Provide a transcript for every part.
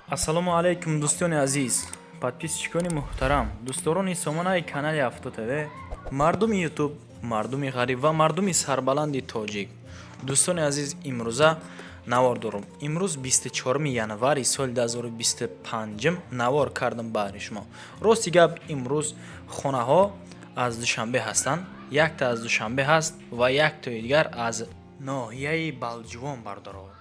ассалому алайкум дӯстони азиз, подписчикони муҳтарам, дӯстдорони сомонаи канали Авто ТВ, мардуми ютуб, мардуми ғариб ва мардуми сарбаланди тоҷик. Дӯстони азиз, имрӯза навор дорам. Имрӯз 24 январи соли 2025 навор кардам баҳри шумо. Рости гап, имрӯз хонаҳо аз душанбе ҳастанд. Якта аз душанбе ҳаст ва яктои дигар аз ноҳияи Балҷувон бардорад.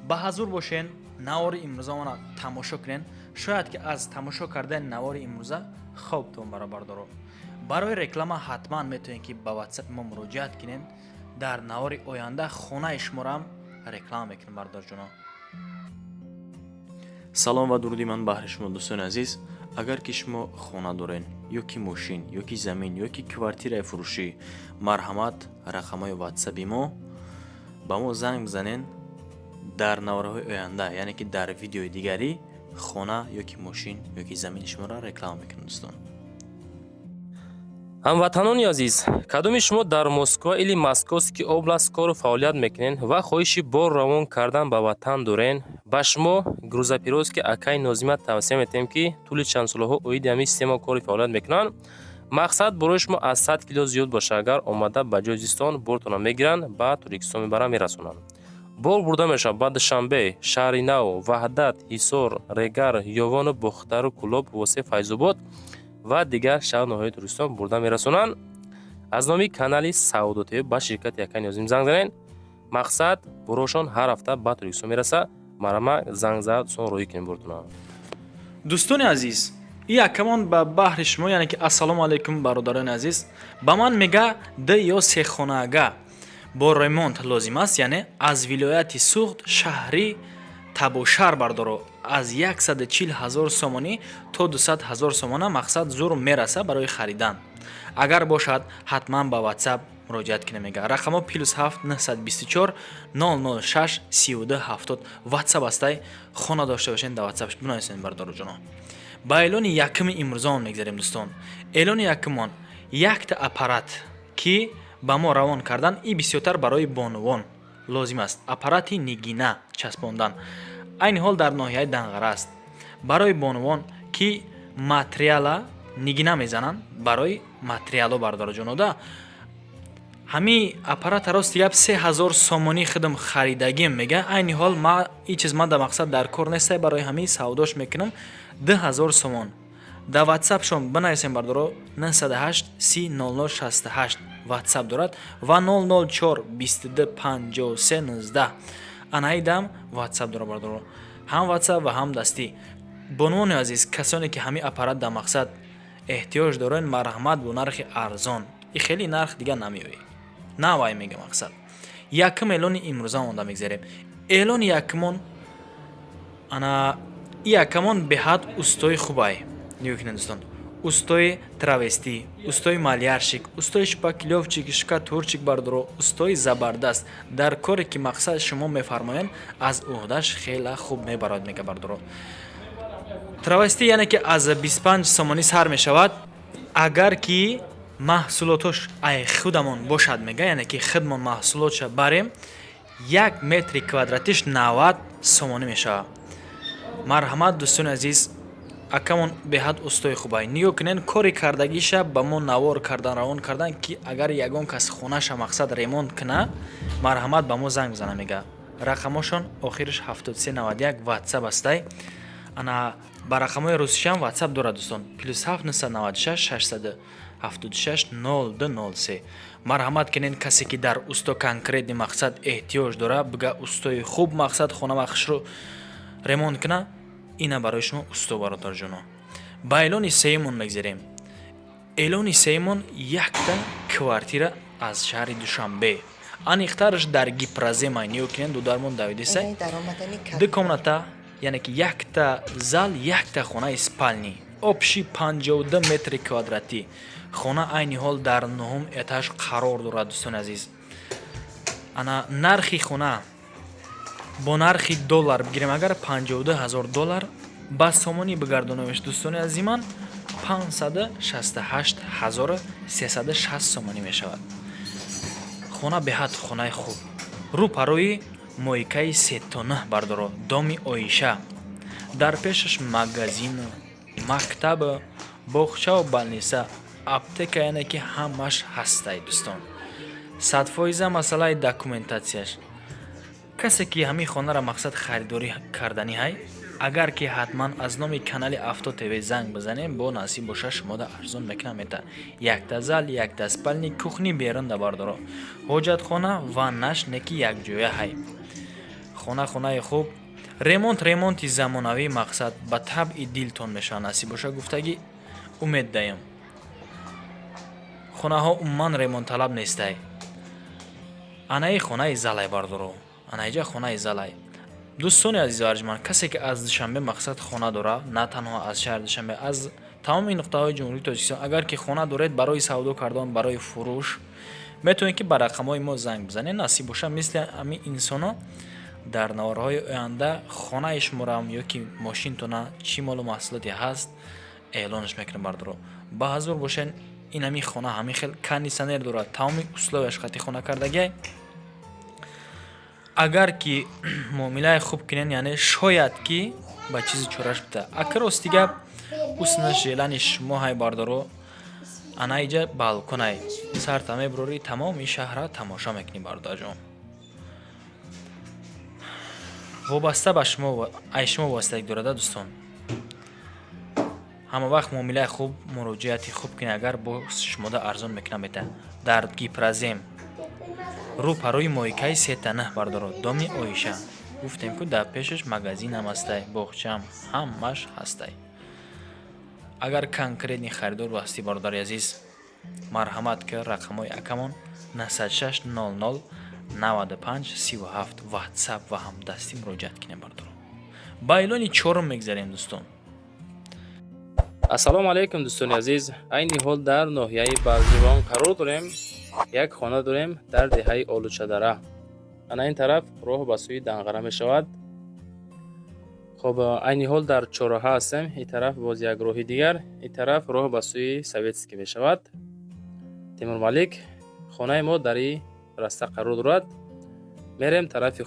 ба ҳазур бошен, навори имрӯзаона тамошо кунен. Шояд ки аз тамошо кардани навори имрӯза хобтон баробардорад. Барои реклама ҳатман метавонед ки ба WhatsApp мо муроҷиат кунен. Дар навори оянда хонаи шуморо ҳам реклама мекунем бардорҷоно. Салом ва дуруди ман баҳри шумо дӯстони азиз. Агар ки шумо хона дорен, ё ки мошин, ё ки замин, ё ки квартираи фурӯшӣ, марҳамат, рақамҳои WhatsApp-и мо ба мо занг бизанен. Дар навораҳои оянда, яъне ки дар видеои дигари хона ё ки мошин ё ки замини шуморо реклама мекунем дӯстон. ҳамватанони азиз, кадоми шумо дар Москва или Московский област кору фаъолият мекунен ва хоҳиши бор равон кардан ба ватан дорен, ба шумо грузопировски акаи Нозима тавсия метавем ки тӯли чандсолаҳо оиди ҳамин система кори фаъолият мекунанд. Мақсад барои шумо аз 100 кило зиёд боша, агар омада ба ҷои зистон бортона мегиранд, ба Туркистон мебаранд, мерасонанд. Бор бурда мешавад ба Душанбе, Шаҳри Нав, Ваҳдат, Ҳисор, Регар, Ёвону Бухтару Кулоб, Восе Файзобод ва дигар шаҳр ноҳияи Туркистон бурда мерасонанд. Аз номи канали Саудо ТВ ба ширкати Акаи Нозим занг занед. Мақсад борошон ҳар ҳафта ба Туркистон мераса. Марама занг зад сон роҳӣ кунем бортона. Дӯстони азиз, якамон ба баҳри шумо, яъне ки ассалому алайкум бародарони азиз. Ба ман мега д ё се хонаага бо ремонт лозим аст, яъне аз вилояти Суғд шаҳри Табошар бардоро. Аз 140 000 сомонӣ то 200 000 сомона мақсад зур мераса барои харидан. Агар бошад ҳатман ба WhatsApp муроҷиат кунем мега. Рақамо +7 924 006 32 70 WhatsApp астай. Хона дошта бошен дар WhatsApp бинависед бардороҷоно. Ба эълони якуми имрӯзон мегзарем дӯстон. Эълони якумон якта аппарат ки ба мо равон кардан, и бисёртар барои бонувон лозим аст. Аппарати нигина часпондан. Айни ҳол дар ноҳияи Данғара аст. Барои бонувон ки материала нигина мезананд, барои материало бардораҷонода. Ҳами аппарата рости гап 3000 сомонӣ худам харидагим мега. Айни ҳол ин чиз ман да мақсад дар кор нестай, барои ҳами савдош мекунам 2000 сомон. Да WhatsApp шон бинависем бардоро 908 30 0068 WhatsApp дорад ва 004 22 53 19. Анаидам WhatsApp дора бардоро. Ҳам WhatsApp ва ҳам дастӣ. Бонувони азиз, касоне ки ҳами аппарат да мақсад эҳтиёҷ дорен, марҳамат бо нархи арзон. И хеле нарх дига намеои. Навай мега мақсад. Якум эълони имрӯза монда мегзарем. Эълони якумон ана якамон беҳад устои хубай. Нигоҳ кунед дӯстон. Устои травести, устои малярщик, устои шпаклёвчик, шкатурчик бардоро, устои забардаст. Дар коре ки мақсад шумо мефармоянд, аз уҳдаш хела хуб мебарад мега бардоро. Травести яъне ки аз 25 сомонӣ сар мешавад. Агар ки маҳсулотош ай худамон бошад мега, яъне ки худмон маҳсулотша барем, 1 метри квадратиш 90 сомонӣ мешавад. Марҳамат дӯстони азиз, акамон беҳад устои хубай. Нигоҳ кунен кори кардагиша ба мо навор кардан, равон кардан ки агар ягон кас хонаша мақсад ремонт куна, марҳамат ба мо занг бизана мега. Рақамошон охириш 7391 WhatsApp астай. Ана ба рақамҳои русишам WhatsApp дорад дӯстон. +7 996 676 0203. Марҳамат кунен, касе ки дар усто конкретни мақсад эҳтиёҷ дора, бига устои хуб мақсад хонавахшро ремонт куна, ина барои шумо усто бародарҷоно. Ба эълони сеюмон мегзарем. Эълони сеюмон якта квартира аз шаҳри Душанбе. Аниқтараш дар Гипразема, нигоҳ кунен дудармон давидесай. Ду комната, яъне ки якта зал, якта хонаи спални. Обши 52 метри квадратӣ. Хона айни ҳол дар 9-ум этаж қарор дорад дӯстони азиз. Ана нархи хона бо нархи доллар бигирем, агар 52000 доллар ба сомонӣ бигардонамеш дӯстони азизи ман 568360 сомонӣ мешавад. Хона беҳад хонаи хуб. Рӯ парои моикаи 3 то 9 бардоро, доми Оиша. дар пешаш магазин, мактаб, боғчаву балниса, аптека яне ки ҳамаш ҳастай дӯстон. 100% масъалаи документатсияш. касе ки ҳамин хонара мақсад харидорӣ карданӣ ҳай, агар ки ҳатман аз номи канали Авто ТВ занг бизанем, бо насиб боша шумода арзон мекунам мета. Якта зал, якта спальни, кухни берунда бардоро. ҳоҷатхона ва наш неки якҷоя ҳай. хонаи хуб, ремонти замонавӣ мақсад ба табъи дилтон мешавад насиб боша гуфтагӣ умед даем. хонаҳо умуман ремонтталаб нестай. анаи хонаи залай бардоро. анаиҷа хонаи залай. дӯстони азизу арҷманд, касе ки аз Душанбе мақсад хона дора, на танҳо аз шаҳри Душанбе, аз тамоми нуқтаҳои ҷумҳурии Тоҷикистон, агар ки хона доред барои савдо кардан, барои фурӯш, метавонед ки ба рақамҳои мо занг бизанед. насиб боша мисли ҳамин инсоно дар наварҳои оянда хонаи шуморам ё ки мошинтона чӣ молу маҳсулоте ҳаст эълонаш мекунем бардоро. ба ҳазур бошед, ин ҳамин хона ҳамин хел кондитсионер дорад, тамоми условияш хати хона кардагиай. агар ки муомилаи хуб кунен, яъне шояд ки ба чизи чораш бита. ака рости гап ҳусна желани шумо ҳай бардоро. анаиҷа балконай сарта мебурори тамоми шаҳра тамошо мекунӣ бардаҷон. вобаста ба шумо ай шумо востагӣ дорада дӯстон. ҳама вақт муомилаи хуб, муроҷиати хуб кунӣ, агар бо шумода арзон мекунам мета. дар Гипразем рӯпарои моҳикаи 3-9 бардоро. доми Оиша гуфтем ку дар пешаш магазинам ҳастай, боғчаам ҳамаш ҳастай. агар конкретни харидор ҳастӣ бародари азиз, марҳамат кар рақамҳои акамон 96 00 95 37 ватсап ва ҳамдастӣ муроҷиат кунем бардоро. ба эълони чорум мегзарем дӯстон. ассалому алайкум дӯстони азиз. айни ҳол дар ноҳияи Балҷивон қарор дорем. як хона дорем дар деҳаи Олучадара. ана ин тараф роҳ ба сӯи Данғара мешавад. хоб айни ҳол дар чораҳа ҳастем. ин тараф боз як роҳи дигар, ин тараф роҳ ба сӯи Советский мешавад. Тимурмалик хонаи мо дар ин раста қарор дорад. мерем тарафи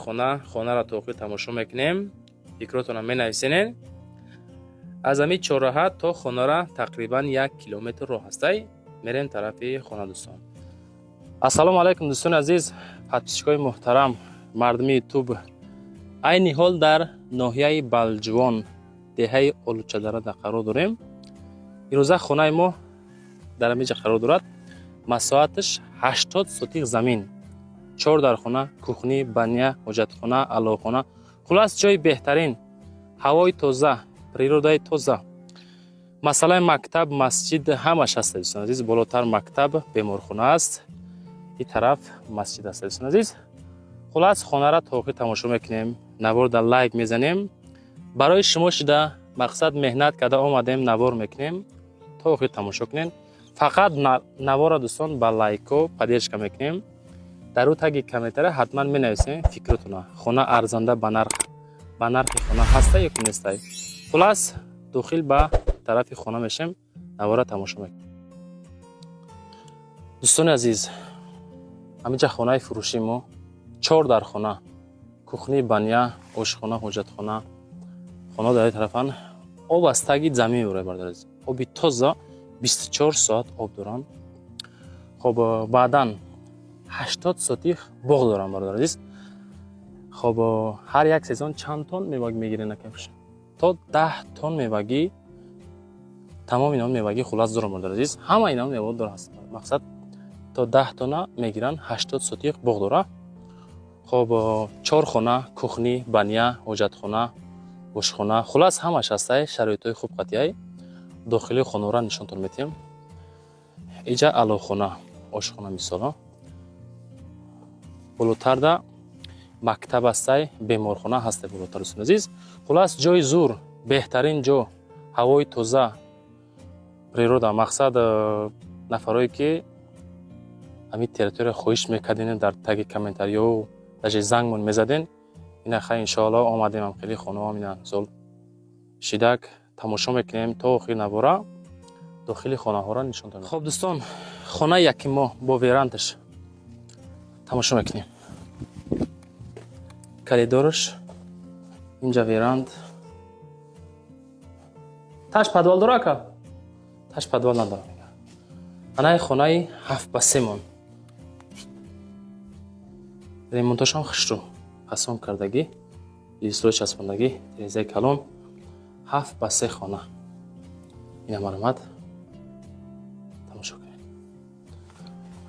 хонаро то охир тамошо мекунем. фикротонам менависенен. аз ҳамин чораҳа то хонара тақрибан 1 километр роҳ ҳастай. мерем тарафи хона дӯстон. ассалому алайкум дӯстони азиз, подписчикои муҳтарам, мардуми ютуб. айни ҳол дар ноҳияи Балҷивон, деҳаи Олучадарада қарор дорем. ирӯза хонаи мо дар ҳамин ҷа қарор дорад. масоҳаташ 80 сотих замин, 4 дархона, кухни, баня, ҳоҷатхона, алохона, хулас ҷои беҳтарин, ҳавои тоза, природаи тоза. масъалаи мактаб, масҷид ҳамаш ҳаст дӯстон азиз. болотар мактаб, беморхона аст. ин тараф масҷид аст дӯстон азиз. хулас хонара то охир тамошо мекунем. наворда лайк мезанем. барои шумо шуда мақсад меҳнат карда омадем, навор мекунем. то охир тамошо кунем. фақат навора дӯстон ба лайко поддержка мекунем. дар ӯ таги комментария ҳатман менависем фикротона. хона арзанда ба нархи хона ҳастай ё ки нестай. хулас дохил ба тарафи хона мешем. навора тамошо мекунем. дӯстони азиз, ҳаминҷа хонаи фурӯши мо 4 дар хона, кухни, баня, ошхона, ҳоҷатхона, хона дар ин тарафан. об аз таги замин мебарад бародари азиз. оби тоза 24 соат об доранд. хоб баъдан 80 сотих боғ дорам бародари азиз. хоб ҳар як сезон чанд тон мевагӣ мегирен акамш? то 10 тон мевагӣ, тамоми ино мевагӣ хулас дорам бародари азиз. ҳама ино мева дора ҳаст. мақсад то 10 тона мегиранд, 80 сотих боғ дора. хоб 4 хона, кухни, баня, ҳоҷатхона, ошхона, хулас ҳамаш ҳастай. шароитҳои хуб қатъияй. дохили хонора нишонтон метиҳем. иҷа алохона, ошхона мисола. болотарда мактаб ҳастай, беморхона ҳастай болотар дӯстон азиз. хулас ҷои зур, беҳтарин ҷо, ҳавои тоза, природа. мақсад нафарое ки ҳамин территория хоҳиш мекардем дар таги комментариҳо даже зангмон мезаден. ина хай иншоалло омадем ам хеле хонаҳо ина зол шидак тамошо мекунем то охир навора дохили хонаҳоро нишон додем. хоб дӯстон, хонаи яки мо бо верандаш тамошо мекунем. коридораш инҷа веранд, Таш подвал дора ака? Таш подвал надора. Анаи хонаи 7 мон. ремонташ ҳам хушрӯ асон кардагӣ, листҳои часпондагӣ, тирезаи калон, 7/3 хона. Ина маълумот тамошо кунед.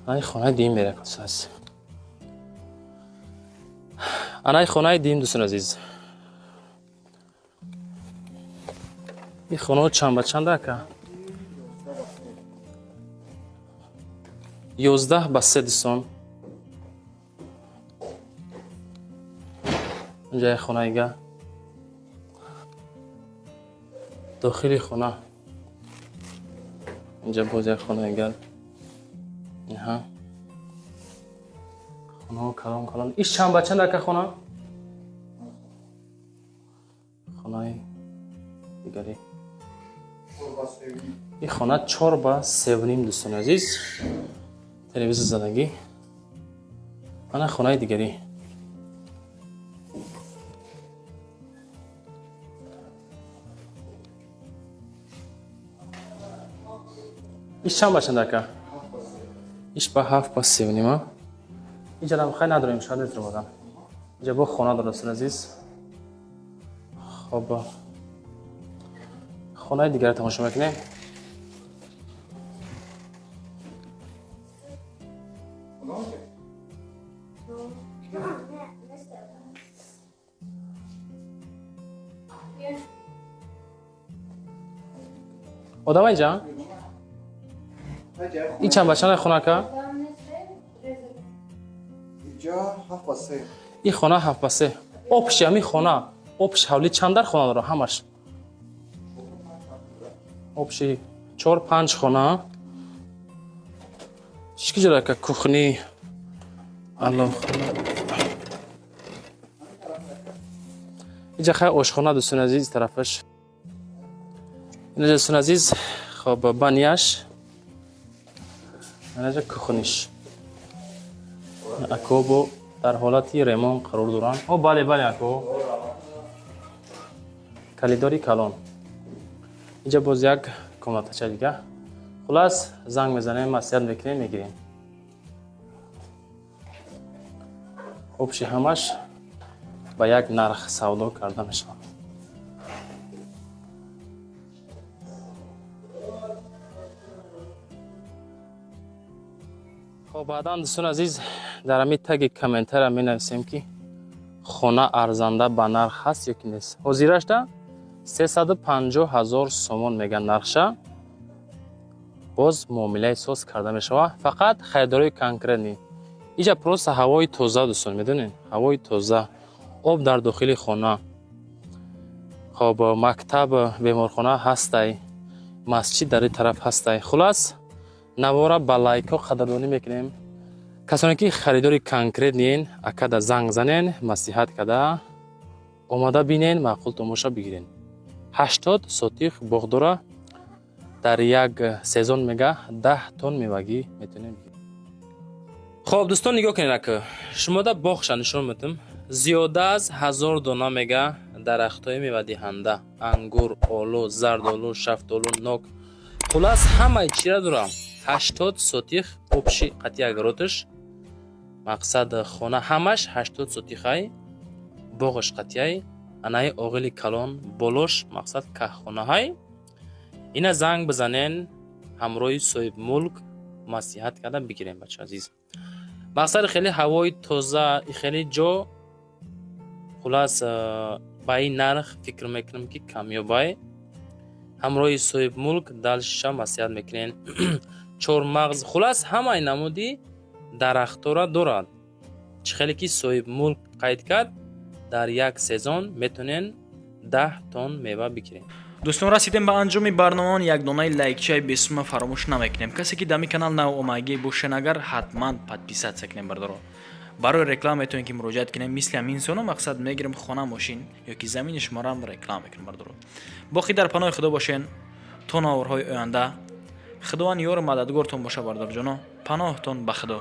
Анаи хонаи дим меравад дӯстон. Анаи хонаи дим дӯстон азиз. ин хонаҳо чанд ба чанд ака? 11/3 дӯстон. اینجا خونه ایگه داخلی خونه اینجا باز یک خونه ایگه اینها خونه ها کلان کلان ایش چند بچه نکه خونه خونه دیگری این خونه 4/3 دوستان عزیز تلویزیون زدگی من خونه دیگری ایش چند بچند اکا؟ ایش با 7/3 نیمه اینجا هم خیلی نداریم شاید نیتر بودم اینجا با خونه درستون عزیز خب خونه دیگر تماشا میکنیم آدم اینجا؟ این چند بچه خونه که؟ اینجا 7/3 این خونه 7/3 آبش همی خونه آبش حولی چند در خونه داره همش آبش 4-5 خونه چی جوره که کخنی الله خونه اینجا خیلی آشخانه دوستان عزیز طرفش اینجا دوستان عزیز خب بانیش اینجا کخنیش اکو در حالتی ریمون قرار دارن او بله اکو کلیداری کلان اینجا باز یک کامنتاچه دیگه خلاص زنگ میزنیم مسئله میکنیم میگیریم خوبشی همش با یک نرخ سودا کرده میشه خب بعدا دوستان عزیز در همین تگ کامنتر می نویسیم که خانه ارزنده به نرخ هست یا که نیست. حاضرش ده 350,000 سومون میگن نرخشه باز معامله سوز کرده میشه فقط خریداری کنکرت نی اینجا پروس هوای تازه دوستان میدونین هوای تازه آب در داخل خانه خب مکتب بیمارخانه هستی مسجد در این طرف هستی خلاص نوارا با لایک ها قدردانی میکنیم کسانی که خریداری کنکرت نین اکدا زنگ زنین نصیحت کده اومده بینین معقول تماشا بگیرین 80 سوتیخ بغدورا در یک سیزن میگه 10 تن میوگی میتونین بگیرین خب دوستان نگاه کنین که شما دا باغش نشون میدم زیاده از 1000 دانه میگه درختای میوه دهنده انگور آلو زردآلو شفتالو نوک خلاص همه چی را دارم 80 سوتیخ обши қати агароташ мақсад хона ҳамаш 80 сотихай боғаш қатияй анаи оғили калон болош мақсад каҳхонаҳай ина занг бизанен ҳамроҳи соҳибмулк масиҳат карда бигирем бача азиз мақсад хеле ҳавои тоза хеле ҷо хулас ба ин нарх фикр мекунам ки камёбай ҳамроҳи соҳибмулк далша масиҳат мекунен чормағз хулас ҳамаи намуди дарахтора дорад чӣ хеле ки соҳибмулк қайд кард дар як сезон метонен 10 тонн мева бигирем дӯстон расидем ба анҷоми барномаон як донаи лайкчаи бесума фаромӯш намекунем касе ки дами канал нав омагӣ бошенагар ҳатман подписатсия кунем бардаро барои реклама метавонем ки муроҷиат кунем мисли ҳамин инсоно мақсад мегирем хона мошин ёки замини шуморо реклама мекунем бардаро боқӣ дар паноҳи худо бошен то наварҳои оянда худованд ёру мададгортон боша бардорҷоно паноҳтон ба худо